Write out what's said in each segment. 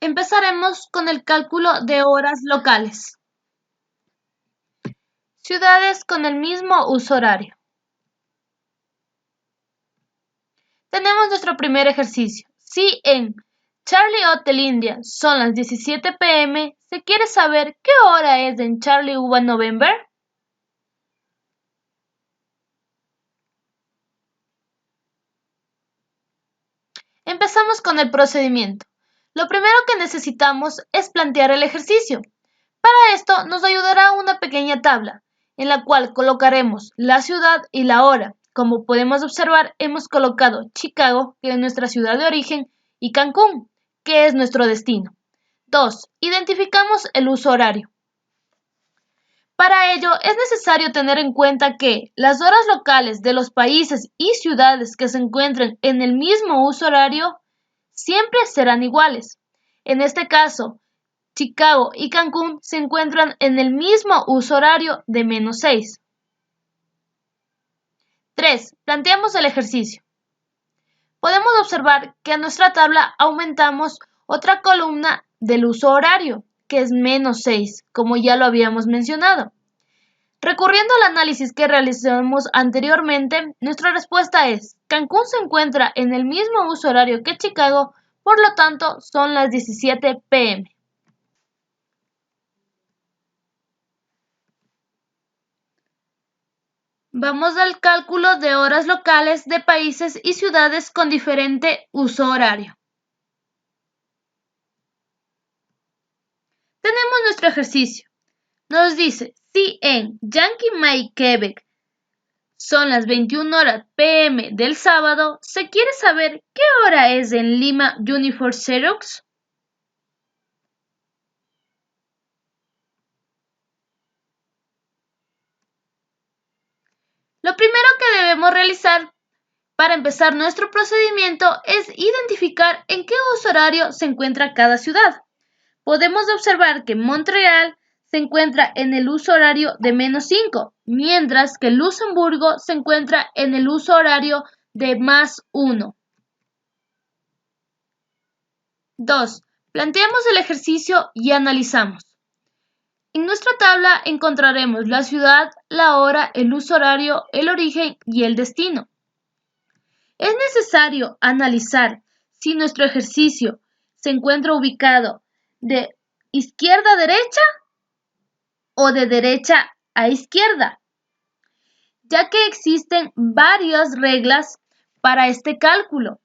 Empezaremos con el cálculo de horas locales. Ciudades con el mismo uso horario. Tenemos nuestro primer ejercicio. Si en Charlie Hotel India son las 17 p.m., ¿se quiere saber qué hora es en Charlie Uva November? Empezamos con el procedimiento. Lo primero que necesitamos es plantear el ejercicio. Para esto nos ayudará una pequeña tabla, en la cual colocaremos la ciudad y la hora. Como podemos observar, hemos colocado Chicago, que es nuestra ciudad de origen, y Cancún, que es nuestro destino. 2. Identificamos el uso horario. Para ello es necesario tener en cuenta que las horas locales de los países y ciudades que se encuentren en el mismo uso horario siempre serán iguales. En este caso, Chicago y Cancún se encuentran en el mismo uso horario de -6. 3. Planteamos el ejercicio. Podemos observar que a nuestra tabla aumentamos otra columna del uso horario, que es -6, como ya lo habíamos mencionado. Recurriendo al análisis que realizamos anteriormente, nuestra respuesta es: Cancún se encuentra en el mismo uso horario que Chicago, por lo tanto son las 17 p.m. Vamos al cálculo de horas locales de países y ciudades con diferente uso horario. Tenemos nuestro ejercicio. Nos dice, si en Yankee May, Quebec son las 21 horas p.m. del sábado, ¿se quiere saber qué hora es en Lima, Unifor Xerox? Lo primero que debemos realizar para empezar nuestro procedimiento es identificar en qué uso horario se encuentra cada ciudad. Podemos observar que Montreal se encuentra en el uso horario de -5, mientras que Luxemburgo se encuentra en el uso horario de +1. 2. Planteamos el ejercicio y analizamos. En nuestra tabla encontraremos la ciudad, la hora, el uso horario, el origen y el destino. Es necesario analizar si nuestro ejercicio se encuentra ubicado de izquierda a derecha o de derecha a izquierda, ya que existen varias reglas para este cálculo.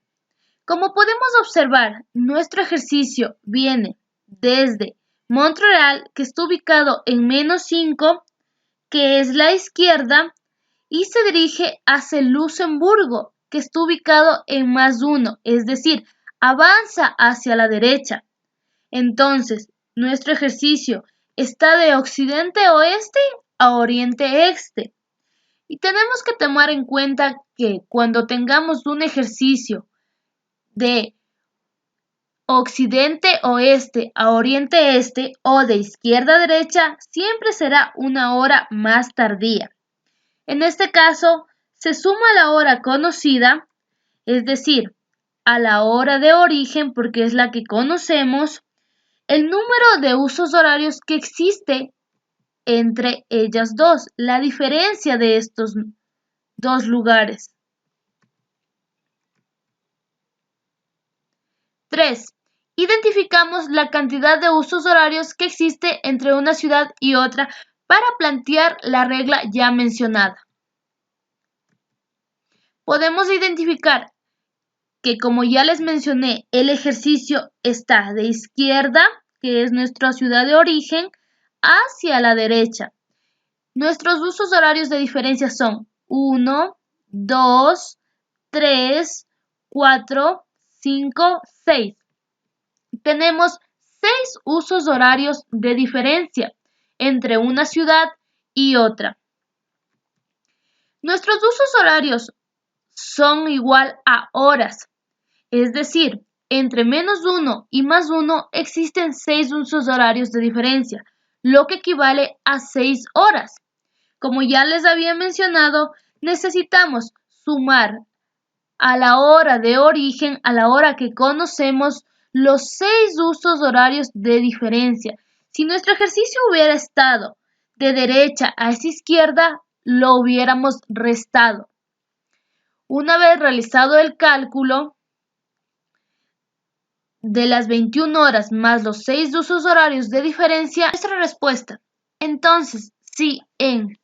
Como podemos observar, nuestro ejercicio viene desde Montreal, que está ubicado en -5, que es la izquierda, y se dirige hacia Luxemburgo, que está ubicado en +1, es decir, avanza hacia la derecha. Entonces, nuestro ejercicio está de occidente-oeste a oriente-este. Y tenemos que tomar en cuenta que cuando tengamos un ejercicio de occidente-oeste a oriente-este o de izquierda-derecha, siempre será una hora más tardía. En este caso, se suma la hora conocida, es decir, a la hora de origen, porque es la que conocemos, el número de usos horarios que existe entre ellas dos, la diferencia de estos dos lugares. 3. Identificamos la cantidad de usos horarios que existe entre una ciudad y otra para plantear la regla ya mencionada. Podemos identificar que, como ya les mencioné, el ejercicio está de izquierda, que es nuestra ciudad de origen, hacia la derecha. Nuestros usos horarios de diferencia son 1, 2, 3, 4, 5, 6. Tenemos 6 usos horarios de diferencia entre una ciudad y otra. Nuestros usos horarios son igual a horas, es decir, entre -1 y +1 existen 6 usos horarios de diferencia, lo que equivale a 6 horas. Como ya les había mencionado, necesitamos sumar a la hora de origen, a la hora que conocemos, los 6 usos horarios de diferencia. Si nuestro ejercicio hubiera estado de derecha hacia izquierda, lo hubiéramos restado. Una vez realizado el cálculo de las 21 horas más los 6 usos horarios de diferencia, nuestra respuesta. Entonces, si en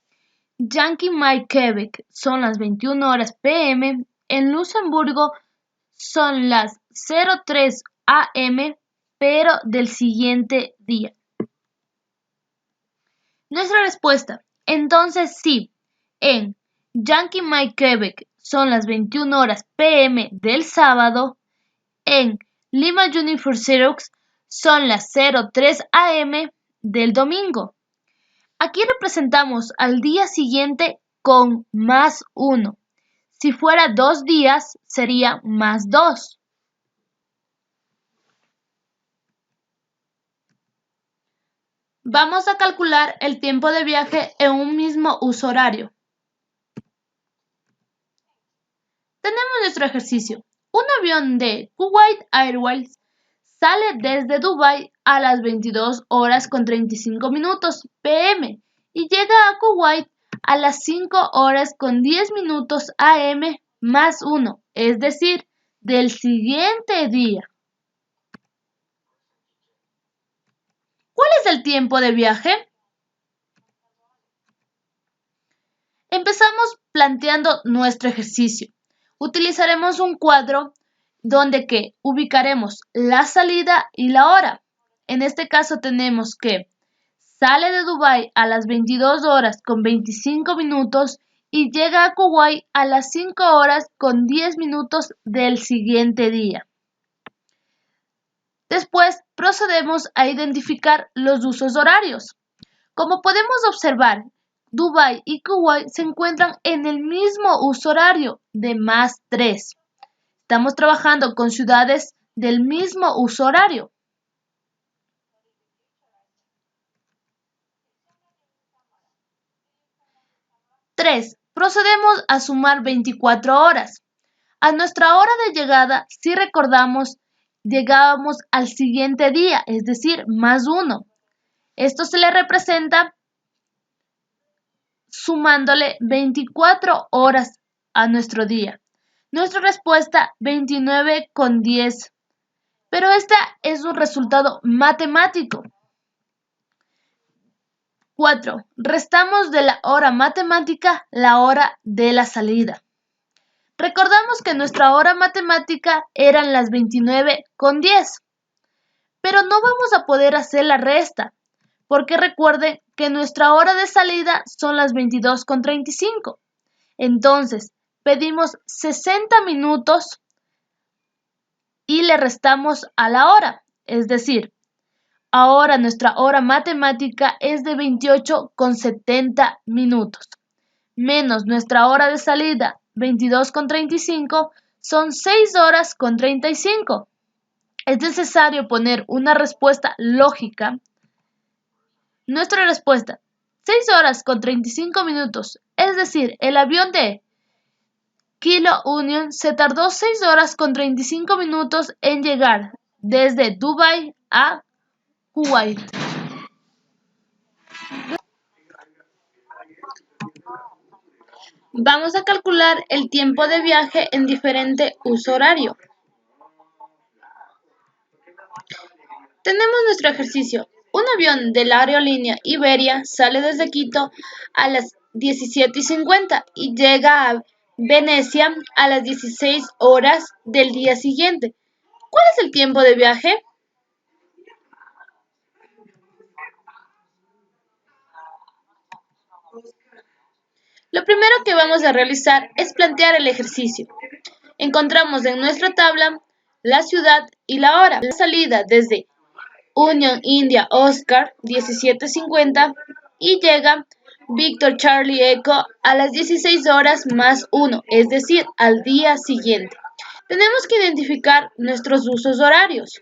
Yankee Mike Quebec son las 21 horas p.m., en Luxemburgo son las 03 a.m., pero del siguiente día. Nuestra respuesta. Entonces, sí, en Yankee Mike Quebec son las 21 horas p.m. del sábado, en Lima Unifor Xerox son las 03 a.m. del domingo. Aquí representamos al día siguiente con más 1. Si fuera 2 días, sería más 2. Vamos a calcular el tiempo de viaje en un mismo uso horario. Tenemos nuestro ejercicio. Un avión de Kuwait Airways sale desde Dubái a las 22 horas con 35 minutos p.m. y llega a Kuwait a las 5 horas con 10 minutos a.m. más 1, es decir, del siguiente día. ¿Cuál es el tiempo de viaje? Empezamos planteando nuestro ejercicio. Utilizaremos un cuadro donde ubicaremos la salida y la hora. En este caso tenemos que sale de Dubái a las 22 horas con 25 minutos y llega a Kuwait a las 5 horas con 10 minutos del siguiente día. Después procedemos a identificar los usos horarios. Como podemos observar, Dubái y Kuwait se encuentran en el mismo uso horario de más 3. Estamos trabajando con ciudades del mismo uso horario. 3. Procedemos a sumar 24 horas. A nuestra hora de llegada, si recordamos, llegábamos al siguiente día, es decir, más 1. Esto se le representa sumándole 24 horas a nuestro día. Nuestra respuesta 29,10. Pero este es un resultado matemático. 4. Restamos de la hora matemática la hora de la salida. Recordamos que nuestra hora matemática eran las 29,10. Pero no vamos a poder hacer la resta, porque recuerden que nuestra hora de salida son las 22,35. Entonces, pedimos 60 minutos y le restamos a la hora, es decir, ahora nuestra hora matemática es de 28,70 minutos, menos nuestra hora de salida, 22,35, son 6 horas con 35. Es necesario poner una respuesta lógica. Nuestra respuesta, 6 horas con 35 minutos, es decir, el avión de Kilo Union se tardó 6 horas con 35 minutos en llegar desde Dubái a Kuwait. Vamos a calcular el tiempo de viaje en diferente uso horario. Tenemos nuestro ejercicio. Un avión de la aerolínea Iberia sale desde Quito a las 17:50 y llega a Venecia a las 16 horas del día siguiente. ¿Cuál es el tiempo de viaje? Lo primero que vamos a realizar es plantear el ejercicio. Encontramos en nuestra tabla la ciudad y la hora. La salida desde Union India Oscar 17:50 y llega Victor Charlie Echo a las 16 horas más 1, es decir, al día siguiente. Tenemos que identificar nuestros usos horarios.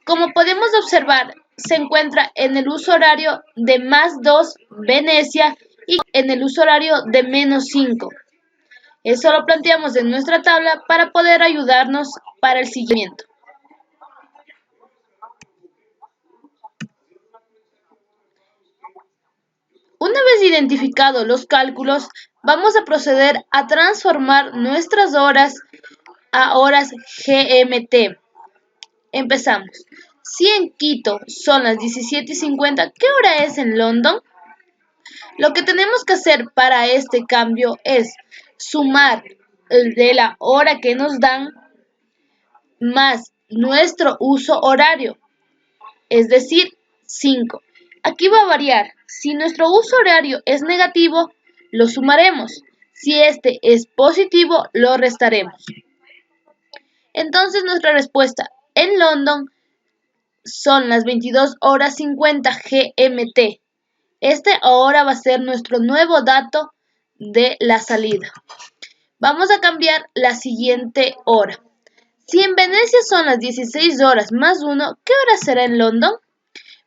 Como podemos observar, se encuentra en el uso horario de más 2 Venecia y en el uso horario de menos 5. Eso lo planteamos en nuestra tabla para poder ayudarnos para el seguimiento. Una vez identificados los cálculos, vamos a proceder a transformar nuestras horas a horas GMT. Empezamos. Si en Quito son las 17:50, ¿qué hora es en London? Lo que tenemos que hacer para este cambio es sumar el de la hora que nos dan más nuestro uso horario, es decir, 5. Aquí va a variar. Si nuestro uso horario es negativo, lo sumaremos. Si este es positivo, lo restaremos. Entonces nuestra respuesta en London son las 22:50 GMT. Este ahora va a ser nuestro nuevo dato de la salida. Vamos a cambiar la siguiente hora. Si en Venecia son las 16 horas más 1, ¿qué hora será en London?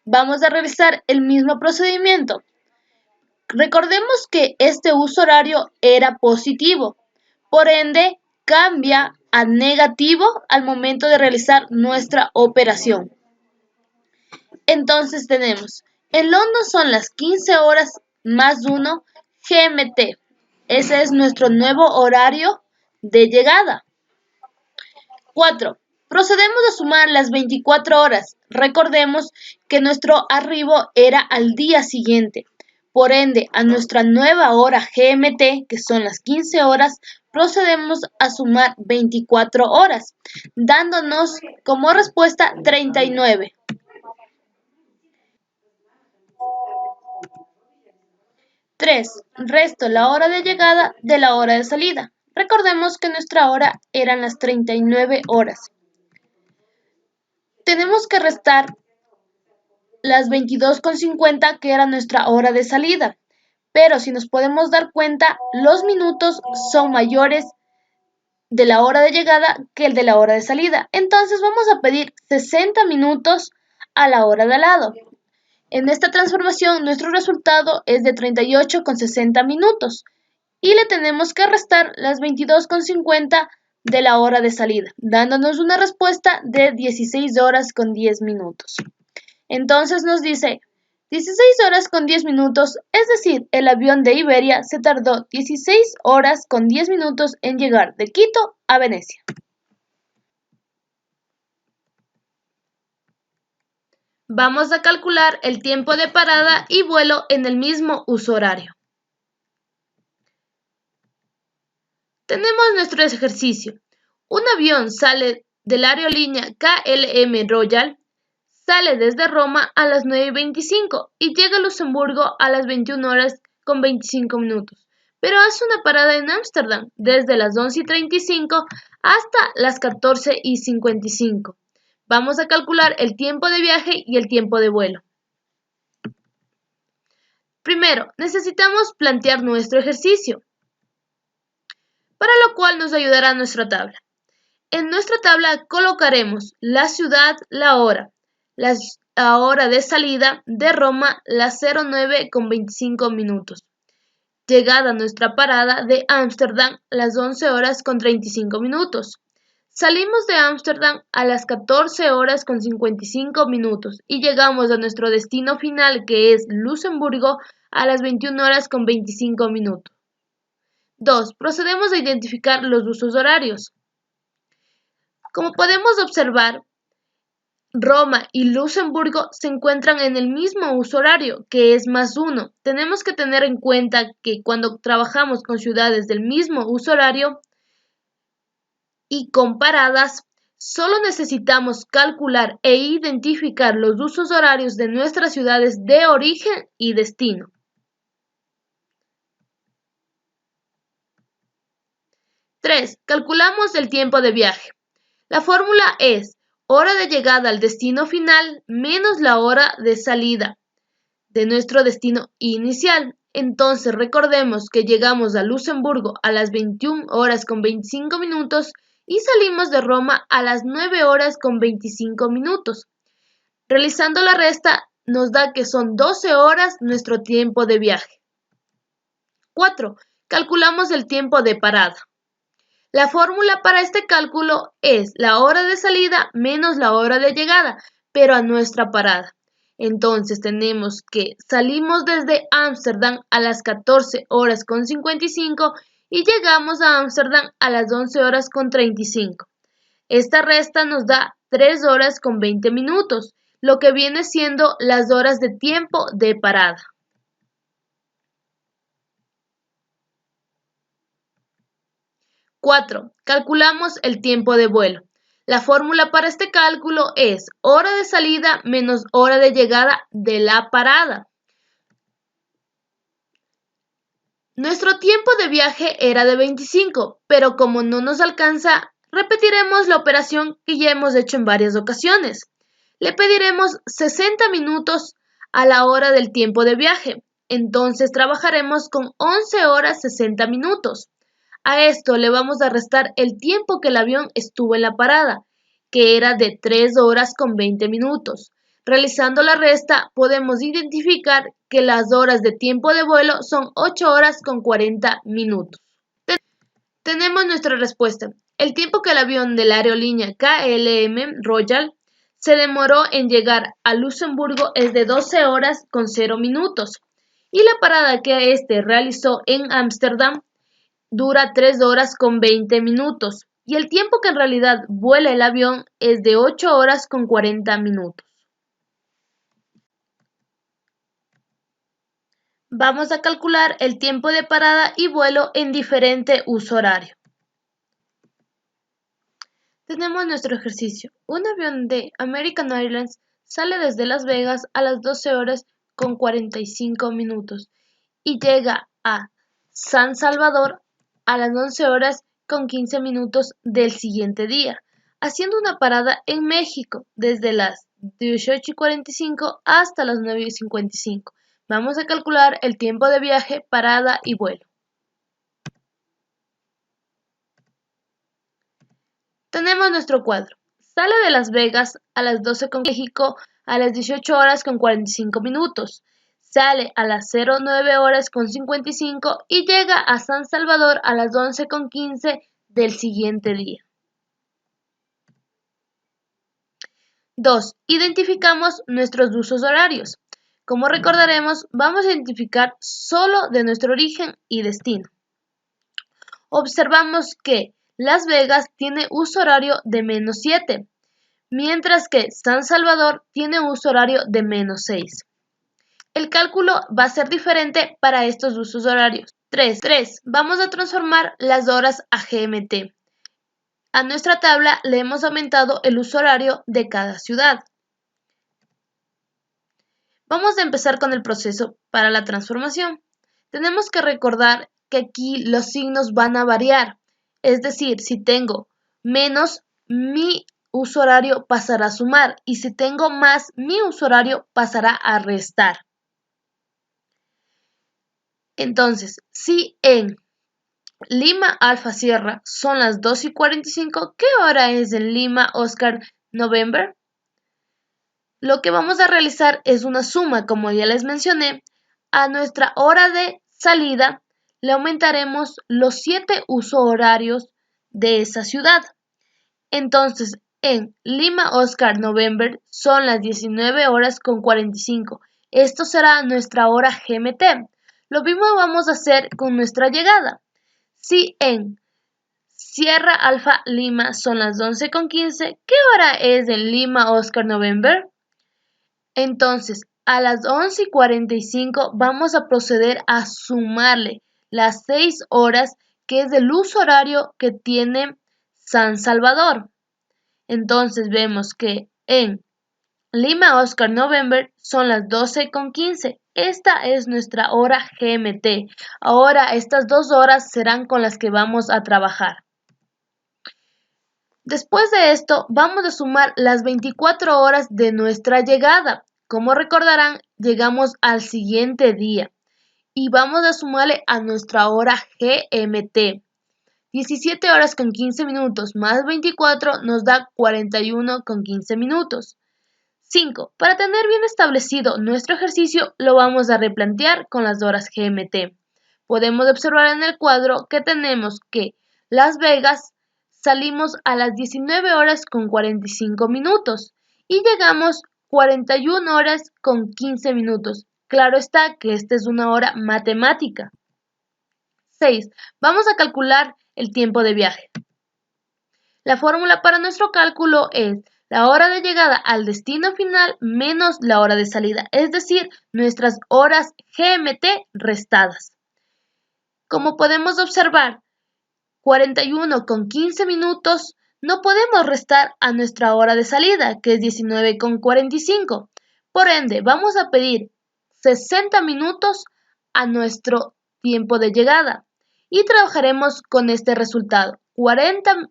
Vamos a realizar el mismo procedimiento. Recordemos que este uso horario era positivo, por ende cambia a negativo al momento de realizar nuestra operación. Entonces tenemos, en London son las 15 horas más 1 GMT. Ese es nuestro nuevo horario de llegada. 4. Procedemos a sumar las 24 horas. Recordemos que nuestro arribo era al día siguiente. Por ende, a nuestra nueva hora GMT, que son las 15 horas, procedemos a sumar 24 horas, dándonos como respuesta 39. 3. Resto la hora de llegada de la hora de salida. Recordemos que nuestra hora eran las 39 horas. Tenemos que restar las 22:50 que era nuestra hora de salida. Pero si nos podemos dar cuenta, los minutos son mayores de la hora de llegada que el de la hora de salida. Entonces vamos a pedir 60 minutos a la hora de al lado. En esta transformación nuestro resultado es de 38,60 minutos y le tenemos que restar las 22,50 de la hora de salida, dándonos una respuesta de 16 horas con 10 minutos. Entonces nos dice 16 horas con 10 minutos, es decir, el avión de Iberia se tardó 16 horas con 10 minutos en llegar de Quito a Venecia. Vamos a calcular el tiempo de parada y vuelo en el mismo uso horario. Tenemos nuestro ejercicio. Un avión sale de la aerolínea KLM Royal, sale desde Roma a las 9:25 y llega a Luxemburgo a las 21 horas con 25 minutos, pero hace una parada en Ámsterdam desde las 11:35 hasta las 14:55. Vamos a calcular el tiempo de viaje y el tiempo de vuelo. Primero, necesitamos plantear nuestro ejercicio, para lo cual nos ayudará nuestra tabla. En nuestra tabla colocaremos la ciudad, la hora, la hora de salida de Roma, las 09:25 minutos. Llegada a nuestra parada de Ámsterdam, las 11 horas con 35 minutos. Salimos de Ámsterdam a las 14 horas con 55 minutos y llegamos a nuestro destino final, que es Luxemburgo, a las 21 horas con 25 minutos. 2. Procedemos a identificar los usos horarios. Como podemos observar, Roma y Luxemburgo se encuentran en el mismo uso horario, que es más 1. Tenemos que tener en cuenta que cuando trabajamos con ciudades del mismo uso horario y comparadas, solo necesitamos calcular e identificar los usos horarios de nuestras ciudades de origen y destino. 3. Calculamos el tiempo de viaje. La fórmula es hora de llegada al destino final menos la hora de salida de nuestro destino inicial. Entonces recordemos que llegamos a Luxemburgo a las 21 horas con 25 minutos y salimos de Roma a las 9 horas con 25 minutos. Realizando la resta nos da que son 12 horas nuestro tiempo de viaje. 4. calculamos el tiempo de parada. La fórmula para este cálculo es la hora de salida menos la hora de llegada, pero a nuestra parada. Entonces tenemos que salimos desde Ámsterdam a las 14 horas con 55 y llegamos a Ámsterdam a las 11 horas con 35. Esta resta nos da 3 horas con 20 minutos, lo que viene siendo las horas de tiempo de parada. 4. Calculamos el tiempo de vuelo. La fórmula para este cálculo es hora de salida menos hora de llegada de la parada. Nuestro tiempo de viaje era de 25, pero como no nos alcanza, repetiremos la operación que ya hemos hecho en varias ocasiones. Le pediremos 60 minutos a la hora del tiempo de viaje. Entonces trabajaremos con 11 horas 60 minutos. A esto le vamos a restar el tiempo que el avión estuvo en la parada, que era de 3 horas con 20 minutos. Realizando la resta, podemos identificar que las horas de tiempo de vuelo son 8 horas con 40 minutos. Tenemos nuestra respuesta. El tiempo que el avión de la aerolínea KLM Royal se demoró en llegar a Luxemburgo es de 12 horas con 0 minutos y la parada que éste realizó en Ámsterdam dura 3 horas con 20 minutos y el tiempo que en realidad vuela el avión es de 8 horas con 40 minutos. Vamos a calcular el tiempo de parada y vuelo en diferente uso horario. Tenemos nuestro ejercicio. Un avión de American Airlines sale desde Las Vegas a las 12 horas con 45 minutos y llega a San Salvador a las 11 horas con 15 minutos del siguiente día, haciendo una parada en México desde las 18:45 hasta las 9:55. Vamos a calcular el tiempo de viaje, parada y vuelo. Tenemos nuestro cuadro. Sale de Las Vegas a las 12 con México a las 18 horas con 45 minutos. Sale a las 09 horas con 55 y llega a San Salvador a las 11 con 15 del siguiente día. 2. Identificamos nuestros usos horarios. Como recordaremos, vamos a identificar solo de nuestro origen y destino. Observamos que Las Vegas tiene uso horario de -7, mientras que San Salvador tiene uso horario de -6. El cálculo va a ser diferente para estos usos horarios. 3. Vamos a transformar las horas a GMT. A nuestra tabla le hemos aumentado el uso horario de cada ciudad. Vamos a empezar con el proceso para la transformación. Tenemos que recordar que aquí los signos van a variar. Es decir, si tengo menos, mi uso horario pasará a sumar y si tengo más, mi uso horario pasará a restar. Entonces, si en Lima Alfa Sierra son las 2:45, ¿qué hora es en Lima Oscar November? Lo que vamos a realizar es una suma, como ya les mencioné. A nuestra hora de salida le aumentaremos los 7 usos horarios de esa ciudad. Entonces, en Lima Oscar November son las 19 horas con 45. Esto será nuestra hora GMT. Lo mismo vamos a hacer con nuestra llegada. Si en Sierra Alfa Lima son las 11 con 15, ¿qué hora es en Lima Oscar November? Entonces, a las 11:45 vamos a proceder a sumarle las 6 horas que es el uso horario que tiene San Salvador. Entonces vemos que en Lima Oscar November son las 12 con 15. Esta es nuestra hora GMT. Ahora estas 2 horas serán con las que vamos a trabajar. Después de esto vamos a sumar las 24 horas de nuestra llegada. Como recordarán, llegamos al siguiente día y vamos a sumarle a nuestra hora GMT. 17 horas con 15 minutos más 24 nos da 41 con 15 minutos. 5. Para tener bien establecido nuestro ejercicio, lo vamos a replantear con las horas GMT. Podemos observar en el cuadro que tenemos que Las Vegas salimos a las 19 horas con 45 minutos y llegamos 41 horas con 15 minutos. Claro está que esta es una hora matemática. 6. Vamos a calcular el tiempo de viaje. La fórmula para nuestro cálculo es la hora de llegada al destino final menos la hora de salida, es decir, nuestras horas GMT restadas. Como podemos observar, 41 con 15 minutos no podemos restar a nuestra hora de salida, que es 19 con 45. Por ende, vamos a pedir 60 minutos a nuestro tiempo de llegada y trabajaremos con este resultado: 40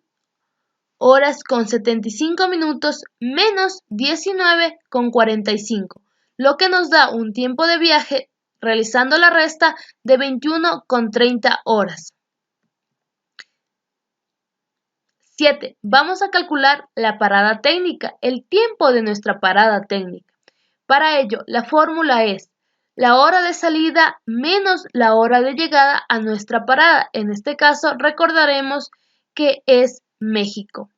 horas con 75 minutos menos 19 con 45, lo que nos da un tiempo de viaje realizando la resta de 21 con 30 horas. 7. Vamos a calcular la parada técnica, el tiempo de nuestra parada técnica. Para ello, la fórmula es la hora de salida menos la hora de llegada a nuestra parada. En este caso, recordaremos que es México.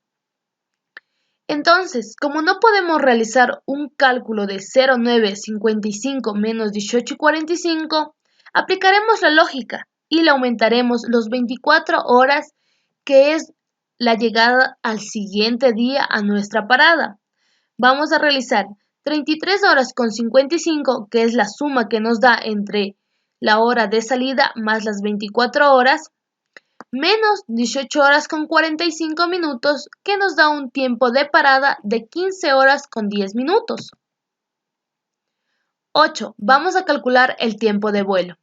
Entonces, como no podemos realizar un cálculo de 0,955 menos 18,45, aplicaremos la lógica y le aumentaremos los 24 horas, que es la llegada al siguiente día a nuestra parada. Vamos a realizar 33 horas con 55, que es la suma que nos da entre la hora de salida más las 24 horas, menos 18 horas con 45 minutos, que nos da un tiempo de parada de 15 horas con 10 minutos. 8. Vamos a calcular el tiempo de vuelo.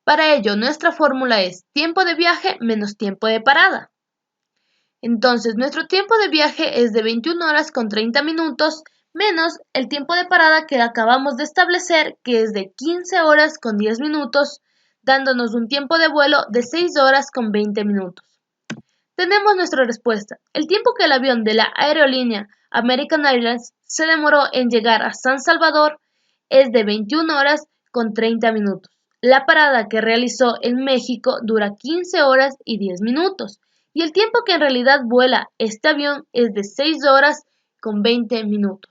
Para ello, nuestra fórmula es tiempo de viaje menos tiempo de parada. Entonces, nuestro tiempo de viaje es de 21 horas con 30 minutos menos el tiempo de parada que acabamos de establecer, que es de 15 horas con 10 minutos, dándonos un tiempo de vuelo de 6 horas con 20 minutos. Tenemos nuestra respuesta. El tiempo que el avión de la aerolínea American Airlines se demoró en llegar a San Salvador es de 21 horas con 30 minutos. La parada que realizó en México dura 15 horas y 10 minutos. Y el tiempo que en realidad vuela este avión es de 6 horas con 20 minutos.